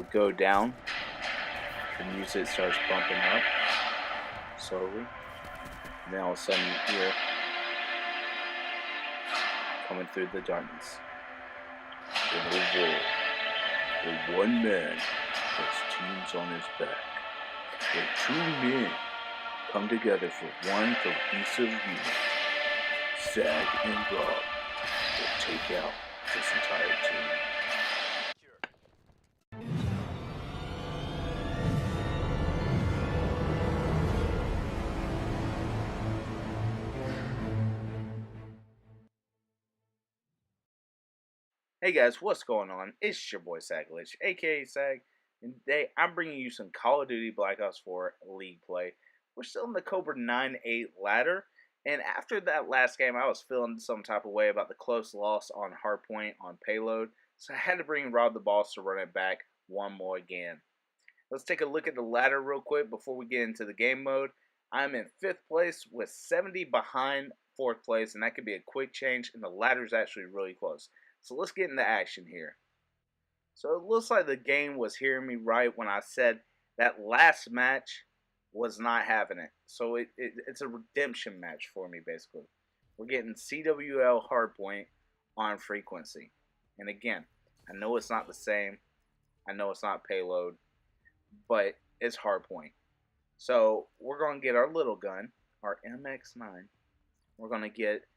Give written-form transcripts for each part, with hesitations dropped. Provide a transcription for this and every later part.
would go down. The music starts bumping up slowly. And then all of a sudden you hear coming through the darkness. In a war where one man has teams on his back. Where two men come together for one cohesive unit. Zag and Rob will take out this entire team. Hey guys, what's going on? It's your boy Saglitch, aka Sag, and today I'm bringing you some Call of Duty Black Ops 4 League play. We're still in the Cobra 9-8 ladder, and after that last game, I was feeling some type of way about the close loss on Hardpoint on payload, so I had to bring Rob the Boss to run it back one more again. Let's take a look at the ladder real quick before we get into the game mode. I'm in 5th place with 70 behind 4th place, and that could be a quick change, and the ladder's actually really close. So let's get into action here. So it looks like the game was hearing me right when I said that last match was not having it. So it's a redemption match for me, basically. We're getting CWL Hardpoint on frequency. And again, I know it's not the same. I know it's not payload. But it's Hardpoint. So we're going to get our little gun, our MX9. We're going to get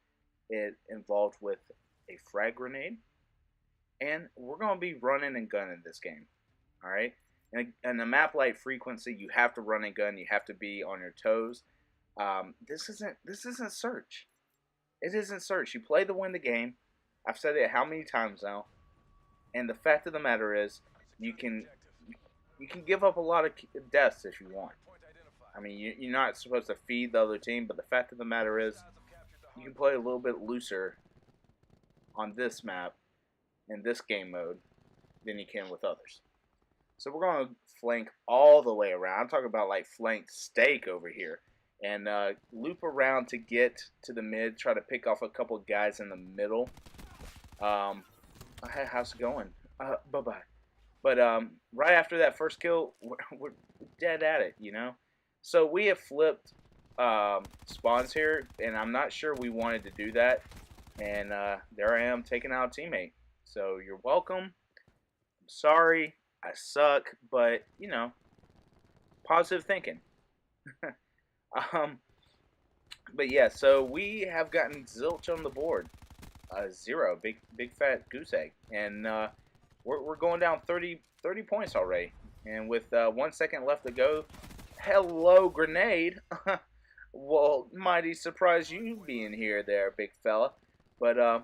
it involved with a frag grenade, and we're going to be running and gunning this game. Alright, and a map like frequency, you have to run and gun, you have to be on your toes. This isn't search. It isn't search. You play to win the game. I've said it how many times now, and the fact of the matter is you can give up a lot of deaths if you want. I mean, you're not supposed to feed the other team, but the fact of the matter is you can play a little bit looser on this map in this game mode than you can with others. So we're going to flank all the way around. I'm talking about like flank steak over here, and loop around to get to the mid, try to pick off a couple guys in the middle. How's it going? Bye-bye. But right after that first kill, we're dead at it, you know? So we have flipped spawns here, and I'm not sure we wanted to do that. And there I am taking out a teammate. So you're welcome. I'm sorry. I suck. But, you know, positive thinking. But yeah, so we have gotten zilch on the board. 0. Big fat goose egg. And we're going down 30 points already. And with 1 second left to go. Hello, grenade. Well, mighty surprised you being here there, big fella. But, huh?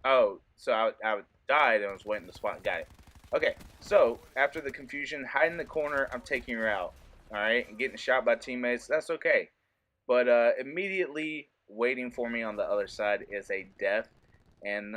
Oh, so I died and I was waiting to spawn. Got it. Okay, so, after the confusion, hide in the corner, I'm taking her out. Alright, and getting shot by teammates, that's okay. But, immediately waiting for me on the other side is a death. And,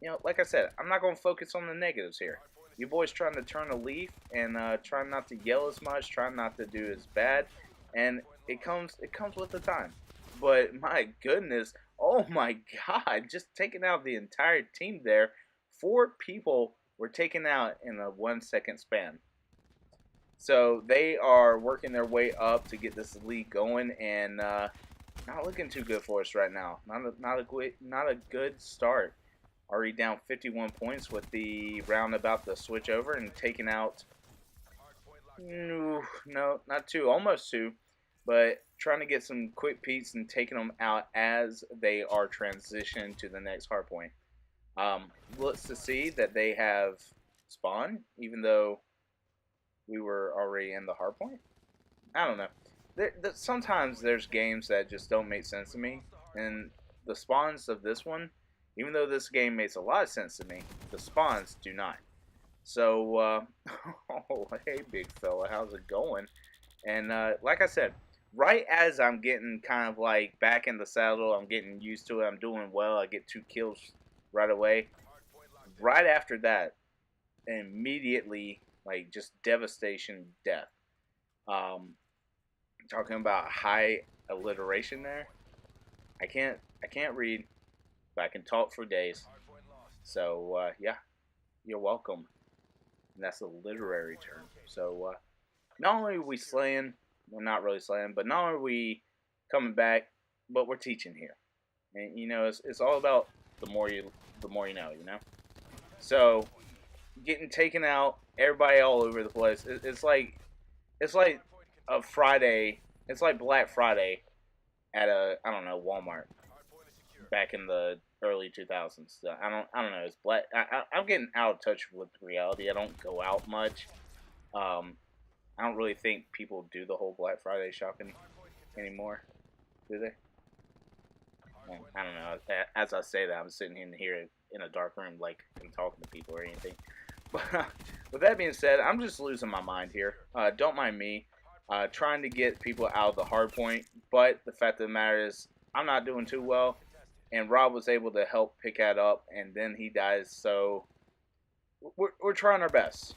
you know, like I said, I'm not going to focus on the negatives here. You boys trying to turn a leaf and trying not to yell as much, trying not to do as bad. And it comes with the time. But my goodness, oh my god, just taking out the entire team there. 4 people were taken out in a 1 second span. So they are working their way up to get this league going, and not looking too good for us right now. Not a good start. Already down 51 points with the round about to switch over and taking out. No, not 2, almost 2. But trying to get some quick peeks and taking them out as they are transitioned to the next hardpoint. Looks to see that they have spawned, even though we were already in the hardpoint. I don't know. Sometimes there's games that just don't make sense to me, and the spawns of this one, even though this game makes a lot of sense to me, the spawns do not. So, oh, hey, big fella, how's it going? And like I said, right as I'm getting kind of like back in the saddle, I'm getting used to it, I'm doing well, I get 2 kills right away. Right after that, immediately, like, just devastation, death. Talking about high alliteration there. I can't read, but I can talk for days. So, yeah, you're welcome. And that's a literary term. So, not only are we slaying, we're not really slaying, but not only are we coming back, but we're teaching here. And, it's all about the more you know, So, getting taken out, everybody all over the place. It's like a Friday. It's like Black Friday at I don't know, Walmart back in the early 2000s. So I don't know. It's black. I'm getting out of touch with reality. I don't go out much. Um, I don't really think people do the whole Black Friday shopping anymore, do they? Well, I don't know. As I say that, I'm sitting in here in a dark room, like I'm talking to people or anything. But with that being said, I'm just losing my mind here. Don't mind me. Trying to get people out of the hard point, but the fact of the matter is, I'm not doing too well. And Rob was able to help pick that up, and then he dies. So we're trying our best.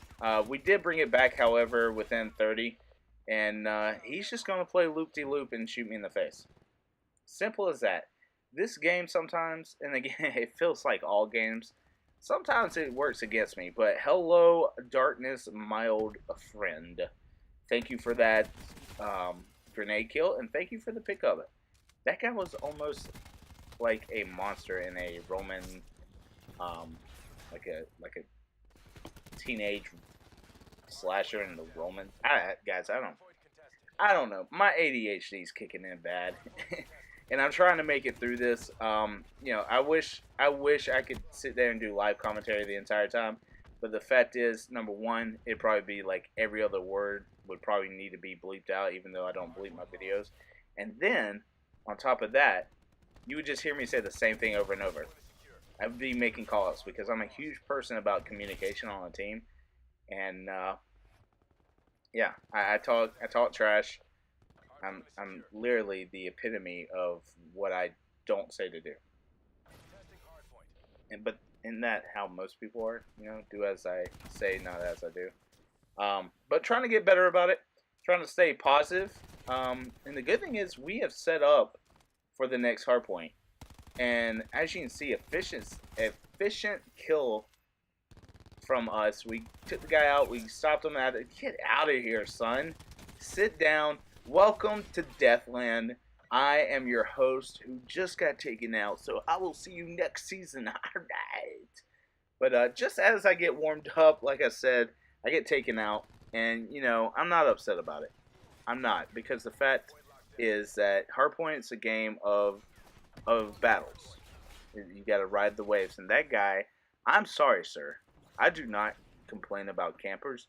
We did bring it back, however, within 30, and he's just gonna play loop-de-loop and shoot me in the face. Simple as that. This game sometimes, and again, it feels like all games. Sometimes it works against me, but hello, darkness, my old friend. Thank you for that grenade kill, and thank you for the pick of it. That guy was almost like a monster in a Roman, like a teenage slasher in the Roman. Guys, I don't know. My ADHD is kicking in bad, and I'm trying to make it through this. I wish I could sit there and do live commentary the entire time, but the fact is, number one, it'd probably be like every other word would probably need to be bleeped out, even though I don't bleep my videos. And then, on top of that, you would just hear me say the same thing over and over. I would be making calls because I'm a huge person about communication on a team, and yeah, I talk trash. I'm literally the epitome of what I don't say to do, but isn't that how most people are? Do as I say, not as I do. But trying to get better about it, trying to stay positive. And the good thing is we have set up for the next hardpoint. And as you can see, efficient kill from us. We took the guy out. We stopped him at it. Get out of here, son. Sit down. Welcome to Deathland. I am your host who just got taken out. So I will see you next season. Alright. But just as I get warmed up, like I said, I get taken out. And, I'm not upset about it. I'm not. Because the fact is that Hardpoint's a game of battles. You got to ride the waves. And that guy, I'm sorry, sir. I do not complain about campers,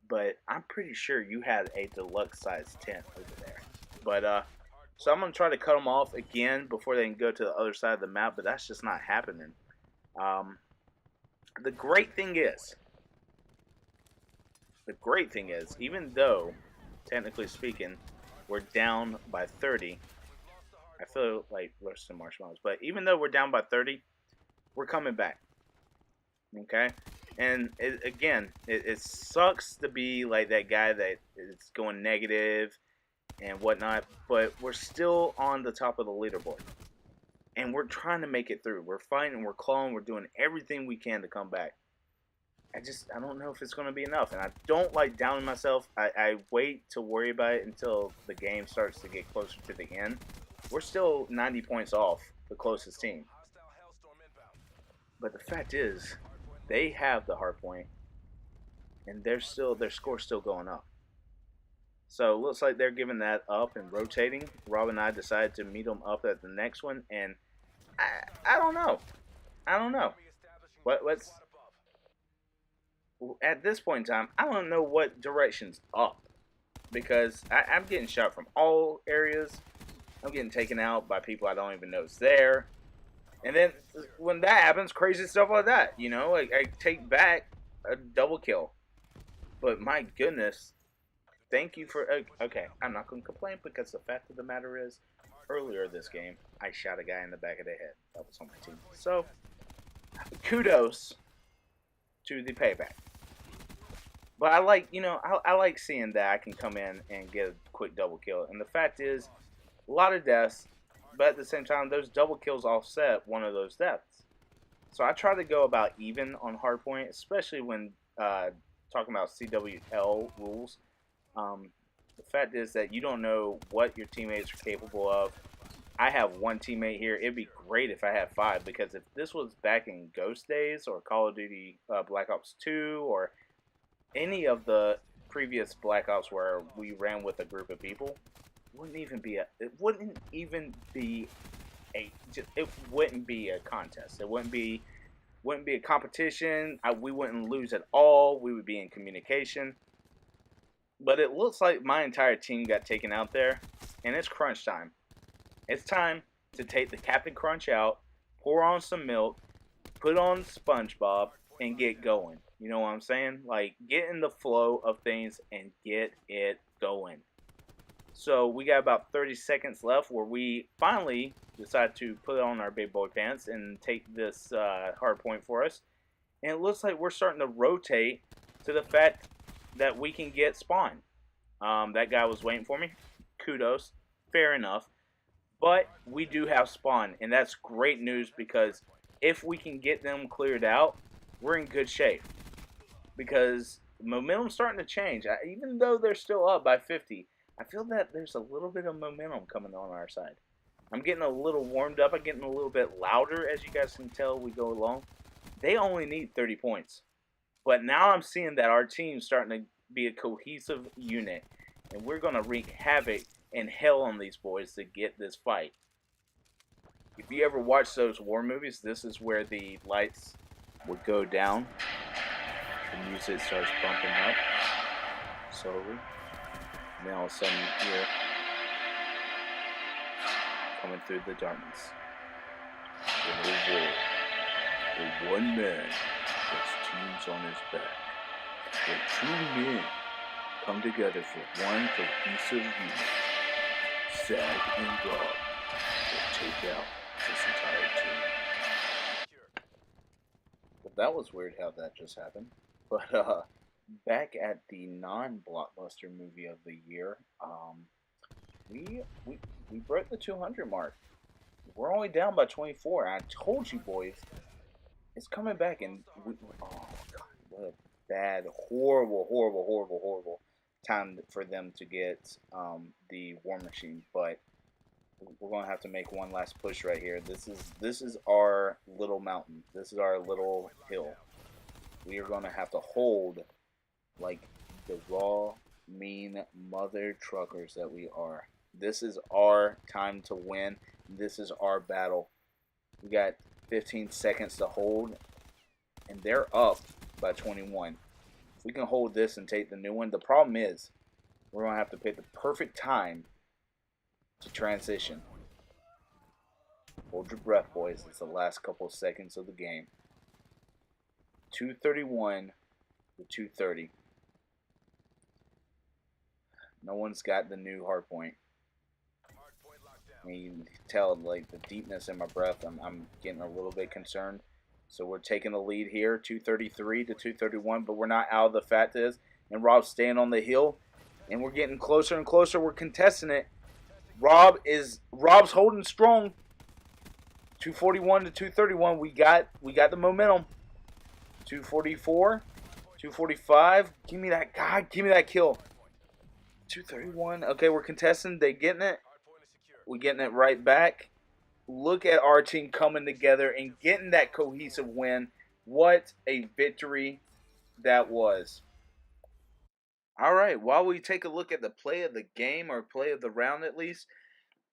but I'm pretty sure you had a deluxe size tent over there. But so I'm gonna try to cut them off again before they can go to the other side of the map, but that's just not happening. The great thing is, even though, technically speaking, we're down by 30. I feel like roasting marshmallows, but even though we're down by 30, we're coming back. Okay? And it sucks to be like that guy that is going negative and whatnot, but we're still on the top of the leaderboard. And we're trying to make it through. We're fighting, we're clawing, we're doing everything we can to come back. I don't know if it's going to be enough. And I don't like downing myself. I wait to worry about it until the game starts to get closer to the end. We're still 90 points off the closest team. But the fact is, they have the hard point, and their score's still going up. So it looks like they're giving that up and rotating. Rob and I decided to meet them up at the next one, and I don't know. What's at this point in time? I don't know what direction's up because I'm getting shot from all areas. I'm getting taken out by people I don't even know is there. And then when that happens, crazy stuff like that, I take back a double kill. But my goodness, thank you for, okay, I'm not going to complain because the fact of the matter is, earlier this game, I shot a guy in the back of the head. That was on my team. So, kudos to the payback. But I like, I like seeing that I can come in and get a quick double kill. And the fact is, a lot of deaths, but at the same time, those double kills offset one of those deaths. So I try to go about even on hardpoint, especially when talking about CWL rules. Um, the fact is that you don't know what your teammates are capable of. I have one teammate here. It'd be great if I had five, because if this was back in Ghost days or Call of Duty Black Ops 2 or any of the previous Black Ops where we ran with a group of people, it wouldn't even be it wouldn't be a contest. It wouldn't be a competition. We wouldn't lose at all. We would be in communication. But it looks like my entire team got taken out there, and it's crunch time. It's time to take the Captain Crunch out, pour on some milk, put on SpongeBob, and get going. You know what I'm saying? Like, get in the flow of things and get it going. So we got about 30 seconds left where we finally decide to put on our big boy pants and take this hard point for us. And it looks like we're starting to rotate to the fact that we can get spawn. That guy was waiting for me. Kudos. Fair enough. But we do have spawn, and that's great news, because if we can get them cleared out, we're in good shape. Because the momentum's starting to change. Even though they're still up by 50, I feel that there's a little bit of momentum coming on our side. I'm getting a little warmed up. I'm getting a little bit louder, as you guys can tell we go along. They only need 30 points. But now I'm seeing that our team's starting to be a cohesive unit. And we're going to wreak havoc and hell on these boys to get this fight. If you ever watch those war movies, this is where the lights would go down. The music starts bumping up slowly. And then all of a sudden you hear coming through the darkness. In a war, where one man has teams on his back, where two men come together for one cohesive unit. Zag and Rob will take out this entire team. Well, that was weird how that just happened. But back at the non-blockbuster movie of the year, we broke the 200 mark. We're only down by 24. I told you boys, it's coming back, and oh god, what a bad, horrible time for them to get the War Machine. But we're gonna have to make one last push right here. This is our little mountain. This is our little hill. We are gonna have to hold like the raw, mean mother truckers that we are. This is our time to win. This is our battle. We got 15 seconds to hold, and they're up by 21. If we can hold this and take the new one, the problem is we're going to have to pick the perfect time to transition. Hold your breath, boys. It's the last couple of seconds of the game. 231 to 230. No one's got the new hard point. I mean, you can tell like the deepness in my breath. I'm getting a little bit concerned. So we're taking the lead here, 233 to 231, but we're not out of the fact is. And Rob's staying on the hill, and we're getting closer and closer. We're contesting it. Rob's holding strong. 241 to 231. We got the momentum. 244, 245. Give me that, God, give me that kill. 231. Okay, we're contesting. They getting it. We're getting it right back. Look at our team coming together and getting that cohesive win. What a victory that was. All right, while we take a look at the play of the game, or play of the round at least,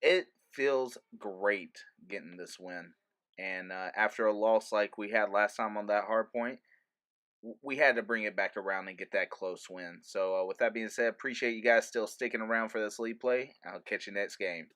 it feels great getting this win. And after a loss like we had last time on that hard point, we had to bring it back around and get that close win. So with that being said, appreciate you guys still sticking around for this league play. I'll catch you next game.